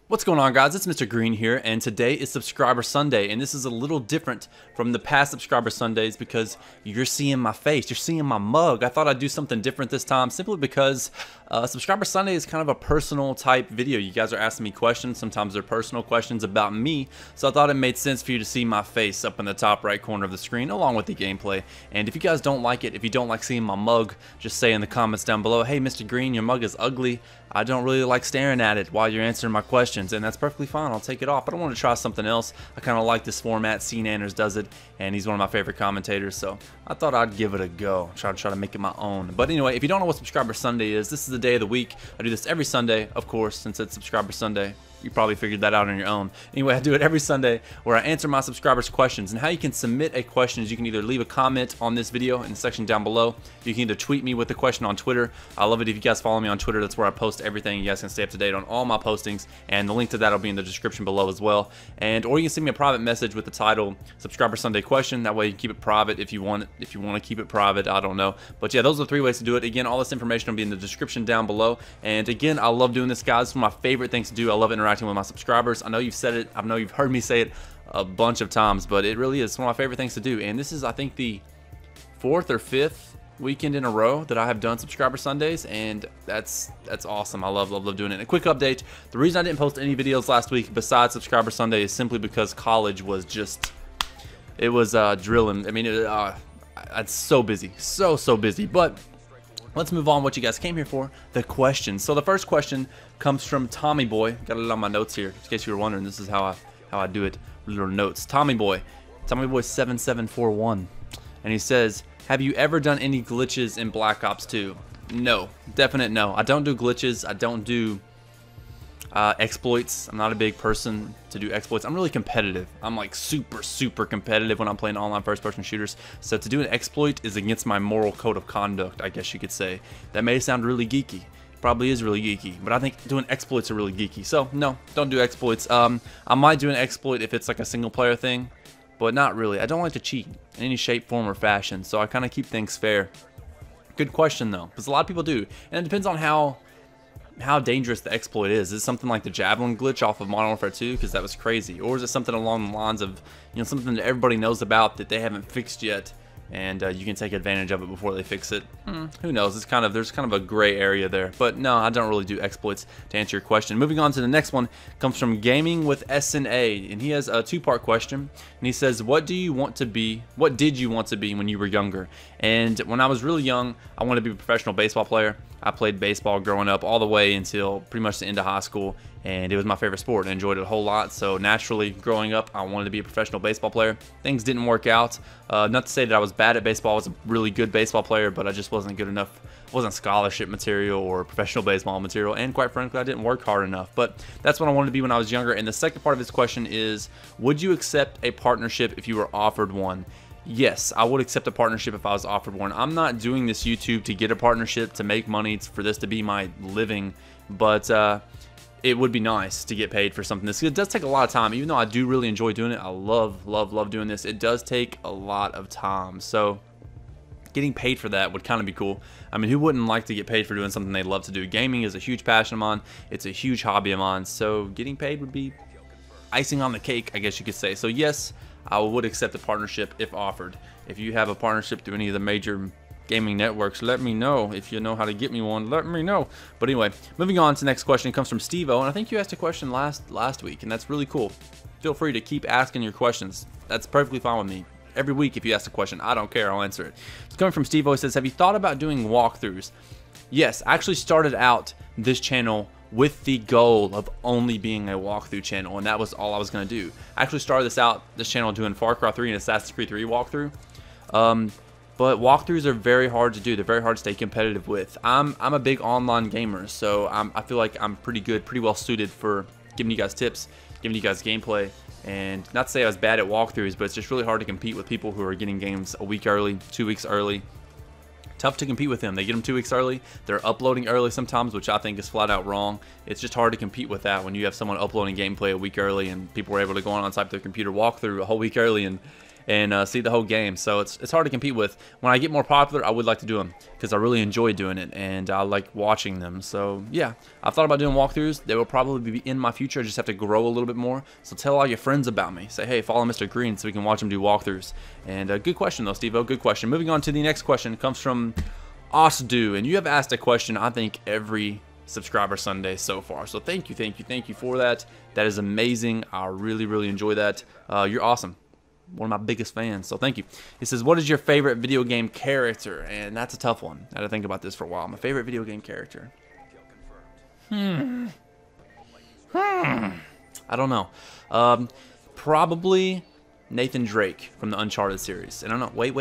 What's going on, guys? It's Mr. Green here, and today is Subscriber Sunday, and this is a little different from the past Subscriber Sundays because you're seeing my face, you're seeing my mug. I thought I'd do something different this time simply because Subscriber Sunday is kind of a personal type video. You guys are asking me questions, sometimes they're personal questions about me, so I thought it made sense for you to see my face up in the top right corner of the screen along with the gameplay. And if you guys don't like it, if you don't like seeing my mug, just say in the comments down below, hey Mr. Green, your mug is ugly. I don't really like staring at it while you're answering my questions, and that's perfectly fine. I'll take it off. But I want to try something else. I kind of like this format. C. Nanners does it, and he's one of my favorite commentators, so I thought I'd give it a go. Try to make it my own. But anyway, if you don't know what Subscriber Sunday is, this is the day of the week. I do this every Sunday, of course, since it's Subscriber Sunday. You probably figured that out on your own. Anyway, I do it every Sunday where I answer my subscribers' questions. And how you can submit a question is you can either leave a comment on this video in the section down below. You can either tweet me with the question on Twitter. I love it if you guys follow me on Twitter. That's where I post everything. You guys can stay up to date on all my postings. And the link to that will be in the description below as well. Or you can send me a private message with the title Subscriber Sunday Question. That way you can keep it private if you want it. If you want to keep it private, I don't know. But yeah, those are the 3 ways to do it. Again, all this information will be in the description down below. And again, I love doing this, guys. It's one of my favorite things to do. I love interacting with my subscribers. I know you've said it. I know you've heard me say it a bunch of times, but it really is one of my favorite things to do. And this is, I think, the 4th or 5th weekend in a row that I have done Subscriber Sundays, and that's awesome. I love doing it. And a quick update: the reason I didn't post any videos last week besides Subscriber Sunday is simply because college was just, it was drilling. I mean, it's so busy, so busy. But let's move on. What you guys came here for, the questions. So the first question comes from Tommy Boy. Got it on my notes here, in case you were wondering. This is how I do it. Little notes. Tommy Boy 7741, and he says, "Have you ever done any glitches in Black Ops 2?" No, definite no. I don't do glitches. I don't do exploits. I'm not a big person to do exploits. I'm really competitive. I'm like super competitive when I'm playing online first-person shooters. So to do an exploit is against my moral code of conduct, I guess you could say. That may sound really geeky. Probably is really geeky, but I think doing exploits are really geeky. So no, don't do exploits. I might do an exploit if it's like a single-player thing, but not really. I don't like to cheat in any shape, form, or fashion. So I kind of keep things fair. Good question though, because a lot of people do, and it depends on how dangerous the exploit is. Is it something like the Javelin glitch off of Modern Warfare 2, because that was crazy? Or is it something along the lines of, you know, something that everybody knows about that they haven't fixed yet, and you can take advantage of it before they fix it? Who knows? There's kind of a gray area there. But no, I don't really do exploits, to answer your question. Moving on to the next one, comes from Gaming with SNA, and he has a 2-part question. And he says, what did you want to be when you were younger? And when I was really young, I wanted to be a professional baseball player. I played baseball growing up all the way until pretty much the end of high school, and it was my favorite sport. I enjoyed it a whole lot. So naturally, growing up, I wanted to be a professional baseball player. Things didn't work out. Not to say that I was bad at baseball. I was a really good baseball player, but I just wasn't good enough. Wasn't scholarship material or professional baseball material, and quite frankly, I didn't work hard enough. But that's what I wanted to be when I was younger. And the second part of his question is, would you accept a partnership if you were offered one? Yes, I would accept a partnership if I was offered one. I'm not doing this YouTube to get a partnership, to make money, for this to be my living, but it would be nice to get paid for something. It does take a lot of time. Even though I do really enjoy doing it, I love doing this, it does take a lot of time. So getting paid for that would kind of be cool. I mean, who wouldn't like to get paid for doing something they love to do? Gaming is a huge passion of mine. It's a huge hobby of mine. So getting paid would be icing on the cake, I guess you could say. So yes, I would accept a partnership if offered. If you have a partnership through any of the major gaming networks, let me know. If you know how to get me one, let me know. But anyway, moving on to the next question. It comes from Steve-O, and I think you asked a question last week, and that's really cool. Feel free to keep asking your questions. That's perfectly fine with me. Every week, if you ask a question, I don't care, I'll answer it. It's coming from Steve-O. It says, have you thought about doing walkthroughs? Yes, I actually started out this channel with the goal of only being a walkthrough channel, and that was all I was going to do. I actually started this channel doing Far Cry 3 and Assassin's Creed 3 walkthrough. But walkthroughs are very hard to do. They're very hard to stay competitive with. I'm a big online gamer, so I feel like I'm pretty well suited for giving you guys tips, giving you guys gameplay. And not to say I was bad at walkthroughs, but it's just really hard to compete with people who are getting games a week early, 2 weeks early. Tough to compete with them. They get them 2 weeks early. They're uploading early sometimes, which I think is flat out wrong. It's just hard to compete with that when you have someone uploading gameplay a week early, and people were able to go on type their computer walkthrough a whole week early and and see the whole game. So it's hard to compete with. When I get more popular, I would like to do them because I really enjoy doing it and I like watching them. So yeah, I've thought about doing walkthroughs. They will probably be in my future. I just have to grow a little bit more. So tell all your friends about me. Say, hey, follow Mr. Green so we can watch him do walkthroughs. And good question though, Steve-O. Good question. Moving on to the next question. It comes from Osdu, and you have asked a question I think every subscriber Sunday so far, so thank you for that. That is amazing. I really enjoy that. You're awesome, one of my biggest fans, so thank you. He says, what is your favorite video game character? And that's a tough one. I had to think about this for a while. My favorite video game character, I don't know. Probably Nathan Drake from the Uncharted series. And I don't know, wait,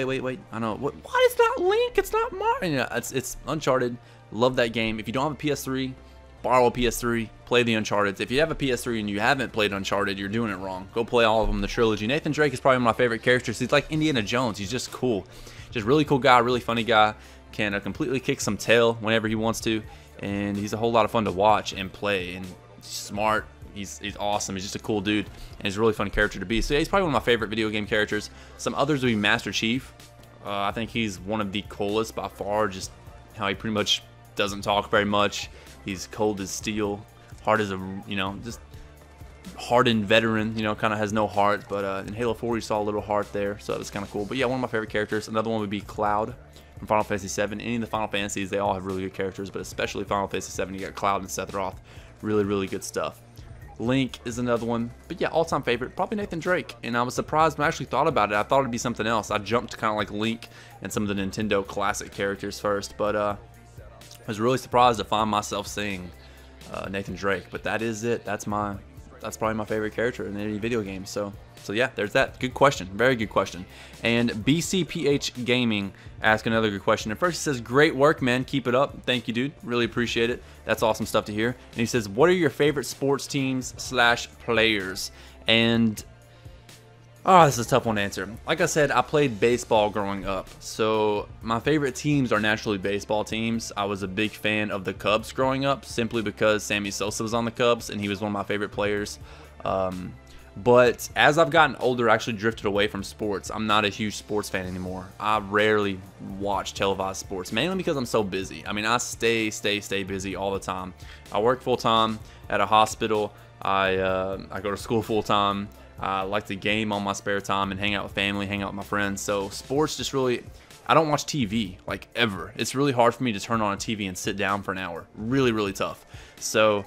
I know, what, it's not Link, it's not Mario. Yeah, it's Uncharted. Love that game. If you don't have a PS3, borrow a PS3, play the Uncharted. If you have a PS3 and you haven't played Uncharted, you're doing it wrong. Go play all of them, the trilogy. Nathan Drake is probably one of my favorite characters. He's like Indiana Jones. He's just cool. Just really cool guy, really funny guy. Can completely kick some tail whenever he wants to. And he's a whole lot of fun to watch and play. And smart. He's awesome. He's just a cool dude. And he's a really fun character to be. So yeah, he's probably one of my favorite video game characters. Some others would be Master Chief. I think he's one of the coolest by far. Just how he pretty much doesn't talk very much. He's cold as steel, hard as a, you know, just hardened veteran, you know, kind of has no heart. But in Halo 4 you saw a little heart there, so that was kind of cool. But yeah, one of my favorite characters. Another one would be Cloud from Final Fantasy VII. Any of the Final Fantasies, they all have really good characters, but especially Final Fantasy VII, you got Cloud and Sephiroth. Really good stuff. Link is another one. But yeah, all-time favorite, probably Nathan Drake. And I was surprised when I actually thought about it. I thought it'd be something else. I jumped to kind of like Link and some of the Nintendo classic characters first, but I was really surprised to find myself saying Nathan Drake. But that is it. That's probably my favorite character in any video game. So yeah, there's that. Good question. Very good question. And BCPH Gaming asked another good question. At first he says, great work, man. Keep it up. Thank you, dude. Really appreciate it. That's awesome stuff to hear. And he says, what are your favorite sports teams / players? And this is a tough one to answer. Like I said, I played baseball growing up, so my favorite teams are naturally baseball teams. I was a big fan of the Cubs growing up, simply because Sammy Sosa was on the Cubs, and he was one of my favorite players. But as I've gotten older, I actually drifted away from sports. I'm not a huge sports fan anymore. I rarely watch televised sports, mainly because I'm so busy. I mean, I stay busy all the time. I work full-time at a hospital. I go to school full-time. I like to game on my spare time and hang out with family, hang out with my friends. So sports just really, I don't watch TV like ever. It's really hard for me to turn on a TV and sit down for an hour. Really tough. So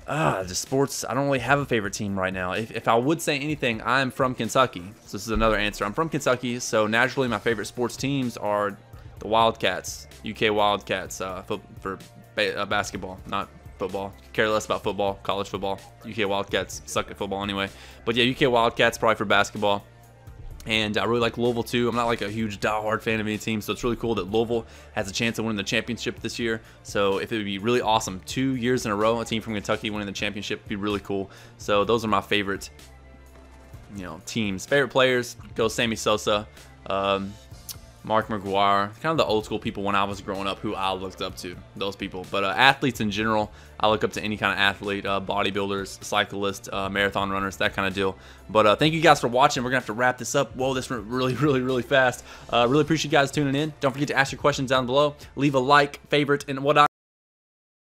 just sports, I don't really have a favorite team right now. If I would say anything, I'm from Kentucky. So this is another answer. I'm from Kentucky, so naturally my favorite sports teams are the Wildcats, UK Wildcats, for basketball, not football. Care less about football, college football. UK Wildcats suck at football anyway. But yeah, UK Wildcats probably for basketball. And I really like Louisville too. I'm not like a huge diehard fan of any team, so it's really cool that Louisville has a chance of winning the championship this year. So if it would be really awesome, 2 years in a row, a team from Kentucky winning the championship would be really cool. So those are my favorite, teams. Favorite players, go Sammy Sosa, Mark McGuire, kind of the old school people when I was growing up who I looked up to, those people. But athletes in general, I look up to any kind of athlete, bodybuilders, cyclists, marathon runners, that kind of deal. But thank you guys for watching. We're going to have to wrap this up. Whoa, this went really fast. Really appreciate you guys tuning in. Don't forget to ask your questions down below. Leave a like, favorite, and whatnot.